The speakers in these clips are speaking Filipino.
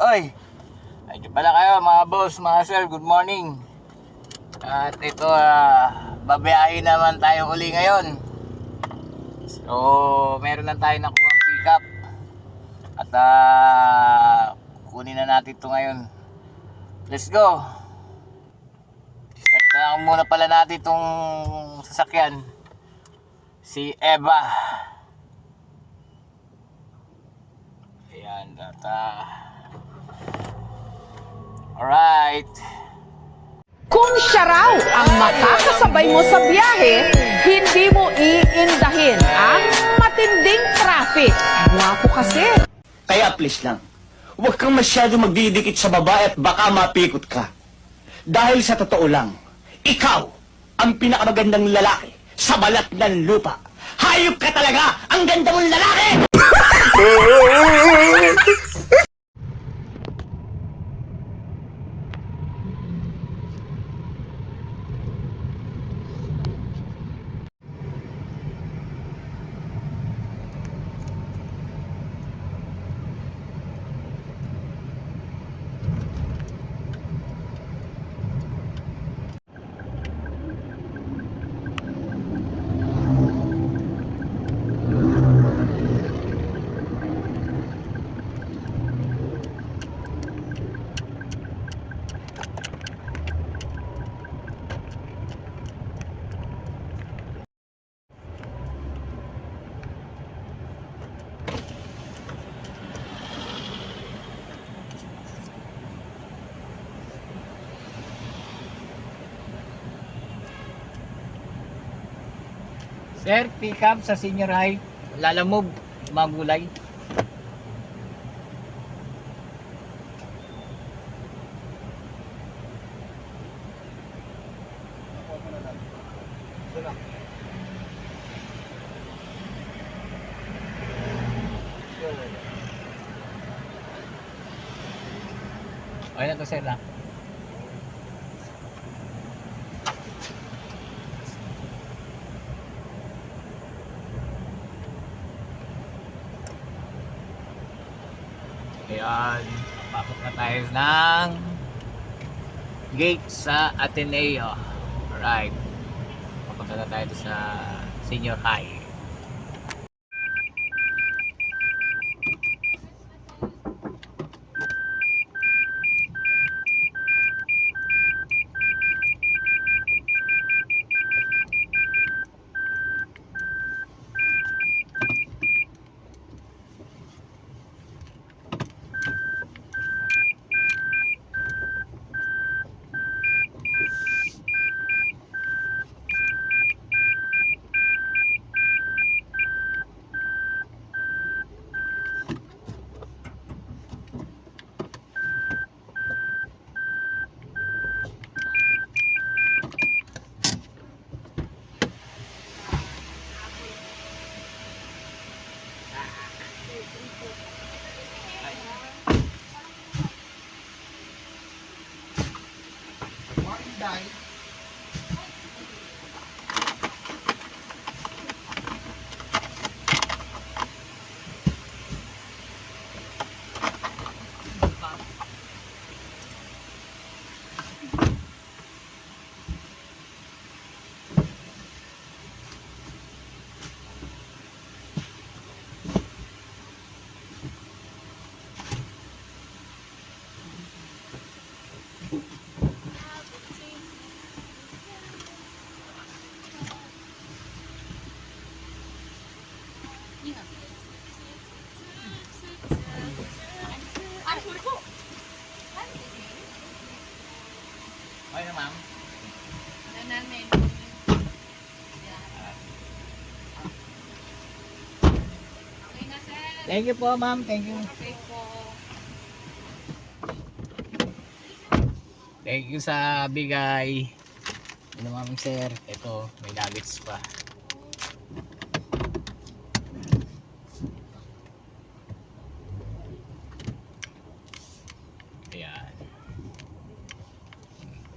Oy, ayun pala kayo mga boss, mga sir, good morning. At ito, babiyahin naman tayo uli ngayon. So, meron na tayo nakuha pickup. At kunin na natin ito ngayon. Let's go. Start na muna pala natin itong sasakyan. Si Eva. Ayan, alright. Kung siya raw ang makakasabay mo sa biyahe, hindi mo iindahin ang matinding traffic. Guwapo kasi. Kaya please lang, huwag kang masyado magdidikit sa babae at baka mapikot ka. Dahil sa totoo lang, ikaw ang pinakamagandang lalaki sa balat ng lupa. Hayop ka talaga! Ang ganda mong lalaki! Sir, pick up sa senior high. Lalamove, mga gulay. Okay na to, sir, na. Ayan, pasok na tayo ng gate sa Ateneo. Alright, papunta na tayo sa senior high. Okay na, ma'am. Thank you po, ma'am. Thank you. Thank you sa bigay. Ano, ma'am, sir. Ito, may nuggets pa. Ayan.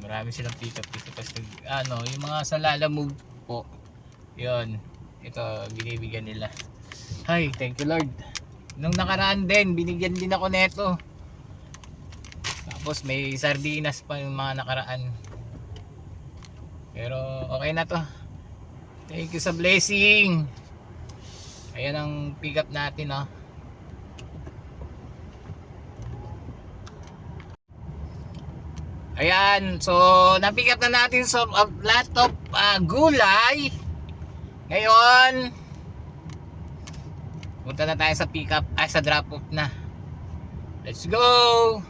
Marami silang pick-up dito. Kasi, yung mga sa Lalamove po. Yun. Ito, binibigyan nila. Hi, thank you, Lord. Nung nakaraan din, binigyan din ako neto. Tapos may sardinas pa yung mga nakaraan. Pero okay na to. Thank you sa blessing. Ayan ang pick up natin, oh. Ayan, so na-pick up na natin so lot of gulay. Ngayon, punta na tayo sa pick up, sa drop off na. Let's go!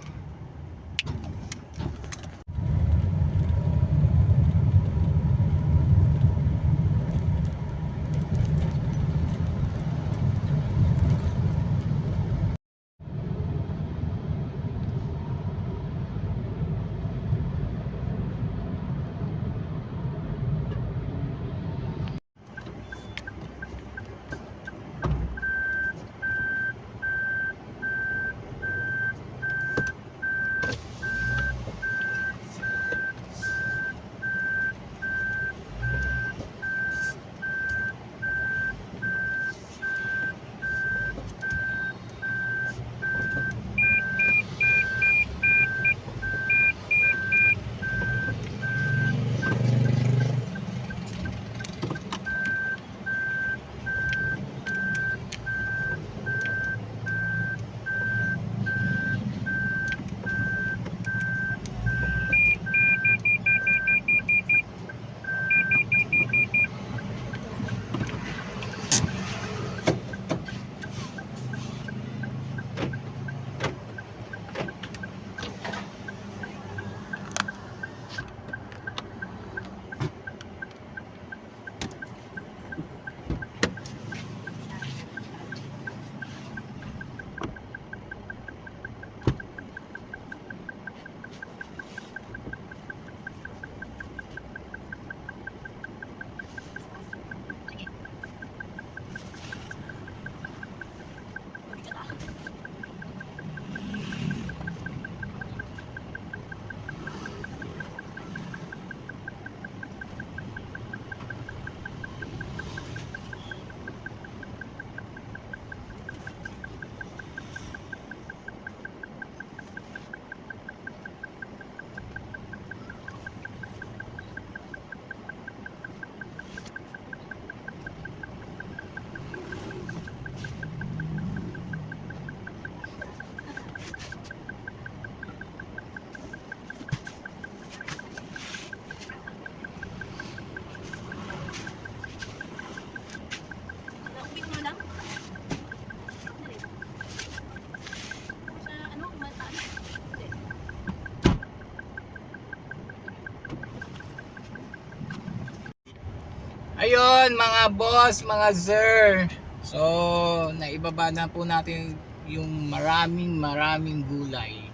Ayun mga boss, mga sir. So, naibaba na po natin yung maraming gulay.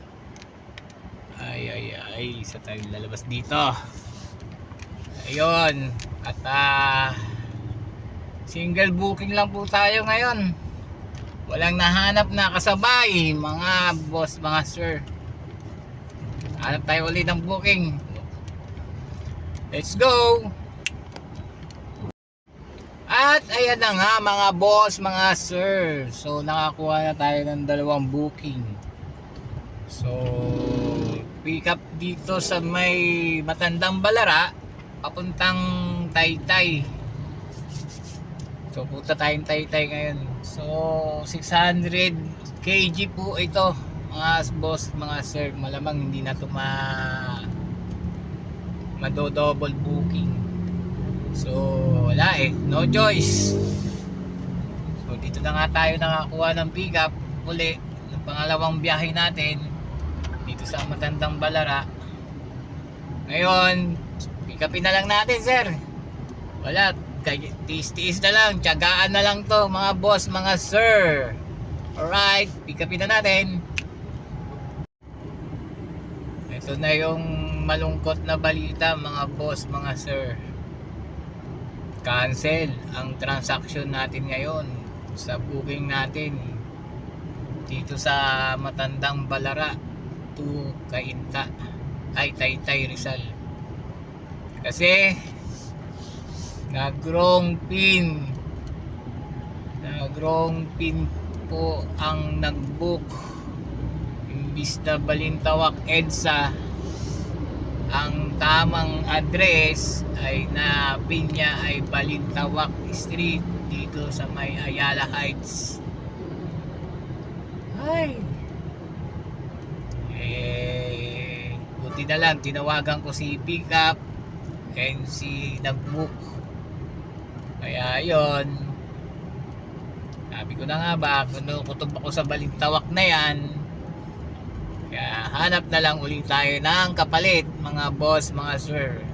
Ay, isa tayong lalabas dito. Ayun. At single booking lang po tayo ngayon. Walang nahanap na kasabay, mga boss, mga sir. Hanap tayo ulit ng booking. Let's go! At ayan na nga mga boss, mga sir. So nakakuha na tayo ng 2 booking. So pick up dito sa may Matandang Balara papuntang Taytay. So punta tayong Taytay ngayon. So 600 kg po ito mga boss, mga sir. Malamang hindi na ito mado-double booking. So wala no choice. So dito na nga tayo nakakuha ng pick up uli ng pangalawang biyahe natin dito sa Matandang Balara. Ngayon pick upin na lang natin, sir. Wala, tiis-tiis na lang, tiyagaan na lang to mga boss, mga sir. Alright, pick upin na natin. Ito na yung malungkot na balita mga boss, mga sir. Cancel ang transaction natin ngayon sa booking natin dito sa Matandang Balara to Cainta, Taytay Rizal. Kasi nag-wrong pin po ang nag-book. imbis na Balintawak EDSA, ang tamang address ay na Pinya ay Balintawak Street dito sa may Ayala Heights. Ay, buti na lang tinawagan ko si Pickup and si Nagbook. Kaya yon, sabi ko na nga ba, kutob ako sa Balintawak na yan. Kaya hanap na lang ulit tayo ng kapalit, mga boss, mga sir.